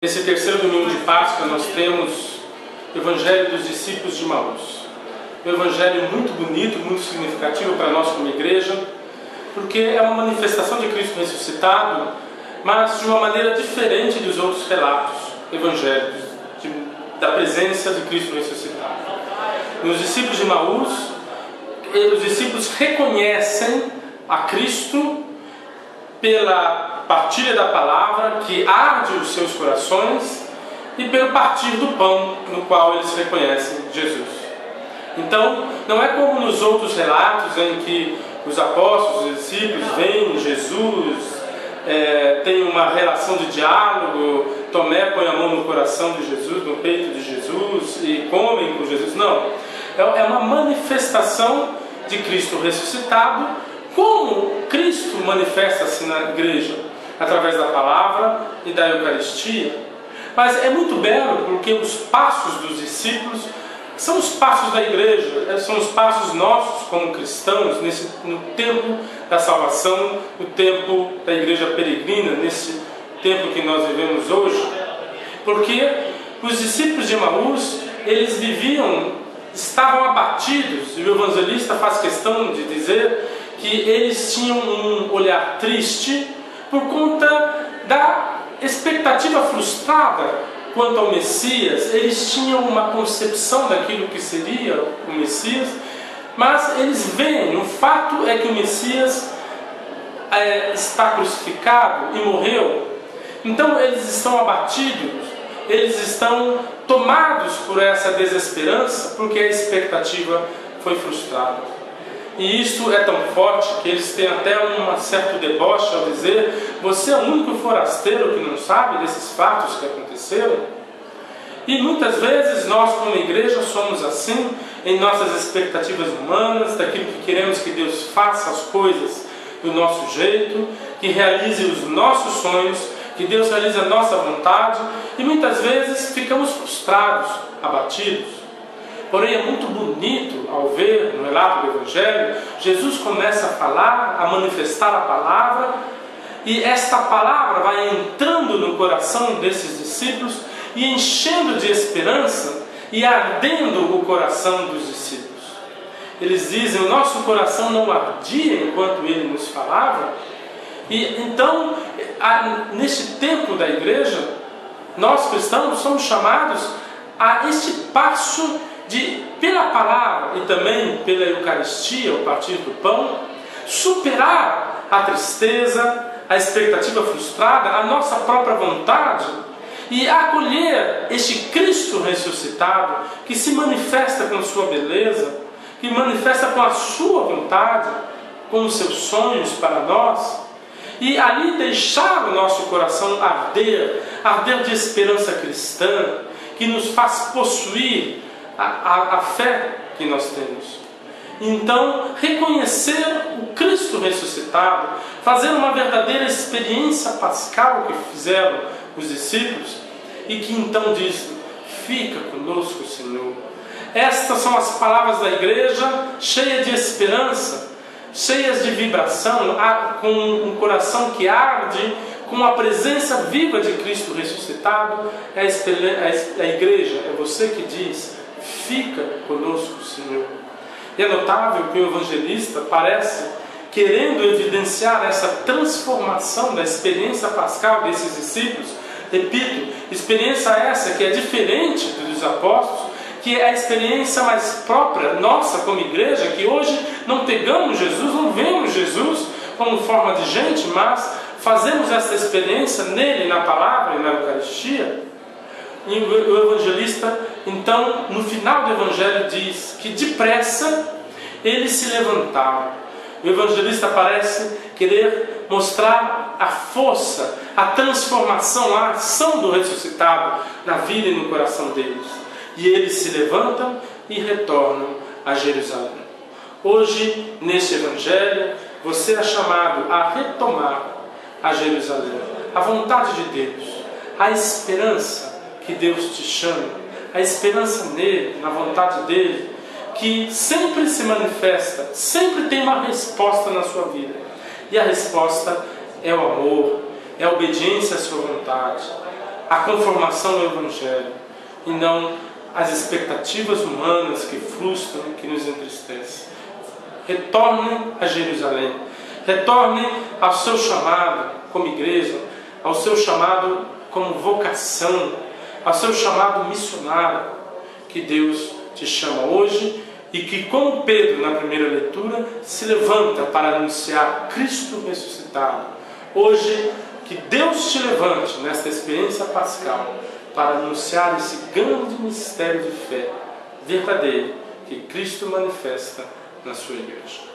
Nesse terceiro domingo de Páscoa nós temos o Evangelho dos discípulos de Emaús. Um evangelho muito bonito, muito significativo para nós como igreja, porque é uma manifestação de Cristo ressuscitado, mas de uma maneira diferente dos outros relatos evangélicos da presença de Cristo ressuscitado. Nos discípulos de Emaús, os discípulos reconhecem a Cristo pela partilha da palavra que arde os seus corações e pelo partir do pão no qual eles reconhecem Jesus. Então, não é como nos outros relatos em que os apóstolos, os discípulos veem Jesus, tem uma relação de diálogo, Tomé põe a mão no coração de Jesus, no peito de Jesus e comem com Jesus. Não, é uma manifestação de Cristo ressuscitado, como Cristo manifesta-se na igreja, através da palavra e da Eucaristia. Mas é muito belo porque os passos dos discípulos são os passos da igreja, são os passos nossos como cristãos, no tempo da salvação, no tempo da igreja peregrina, nesse tempo que nós vivemos hoje. Porque os discípulos de Emaús, eles estavam abatidos, e o evangelista faz questão de dizer que eles tinham um olhar triste por conta da expectativa frustrada quanto ao Messias. Eles tinham uma concepção daquilo que seria o Messias, mas eles veem, o fato é que o Messias está crucificado e morreu. Então eles estão abatidos, eles estão tomados por essa desesperança, porque a expectativa foi frustrada. E isso é tão forte que eles têm até um certo deboche ao dizer: você é o único forasteiro que não sabe desses fatos que aconteceram? E muitas vezes nós como igreja somos assim, em nossas expectativas humanas, daquilo que queremos que Deus faça as coisas do nosso jeito, que realize os nossos sonhos, que Deus realize a nossa vontade, e muitas vezes ficamos frustrados, abatidos. Porém, é muito bonito ao ver no relato do Evangelho, Jesus começa a falar, a manifestar a palavra, e esta palavra vai entrando no coração desses discípulos e enchendo de esperança e ardendo o coração dos discípulos. Eles dizem: o nosso coração não ardia enquanto ele nos falava. E então, neste tempo da igreja, nós cristãos somos chamados a este passo de, pela palavra e também pela Eucaristia, o partir do pão, superar a tristeza, a expectativa frustrada, a nossa própria vontade, e acolher este Cristo ressuscitado, que se manifesta com sua beleza, que manifesta com a sua vontade, com os seus sonhos para nós, e ali deixar o nosso coração arder de esperança cristã, que nos faz possuir a fé que nós temos. Então, reconhecer o Cristo ressuscitado, fazer uma verdadeira experiência pascal que fizeram os discípulos, e que então diz: fica conosco, Senhor. Estas são as palavras da igreja, cheias de esperança, cheias de vibração, com um coração que arde, com a presença viva de Cristo ressuscitado. É a igreja, é você que diz: fica conosco, Senhor. E é notável que o evangelista parece querendo evidenciar essa transformação da experiência pascal desses discípulos. Repito, experiência essa que é diferente dos apóstolos, que é a experiência mais própria nossa como igreja, que hoje não pegamos Jesus, não vemos Jesus como forma de gente, mas fazemos essa experiência nele, na palavra e na Eucaristia. E o evangelista, então, no final do Evangelho diz que depressa eles se levantaram. O evangelista parece querer mostrar a força, a transformação, a ação do ressuscitado na vida e no coração deles. E eles se levantam e retornam a Jerusalém. Hoje, neste Evangelho, você é chamado a retomar a Jerusalém, a vontade de Deus, a esperança que Deus te chama, a esperança nele, na vontade dele, que sempre se manifesta, sempre tem uma resposta na sua vida. E a resposta é o amor, é a obediência à sua vontade, a conformação no Evangelho e não as expectativas humanas que frustram, que nos entristecem. Retornem a Jerusalém, retornem ao seu chamado como igreja, ao seu chamado como vocação, ao seu chamado missionário, que Deus te chama hoje e que, como Pedro na primeira leitura, se levanta para anunciar Cristo ressuscitado. Hoje, que Deus te levante nesta experiência pascal para anunciar esse grande mistério de fé verdadeiro que Cristo manifesta na sua igreja.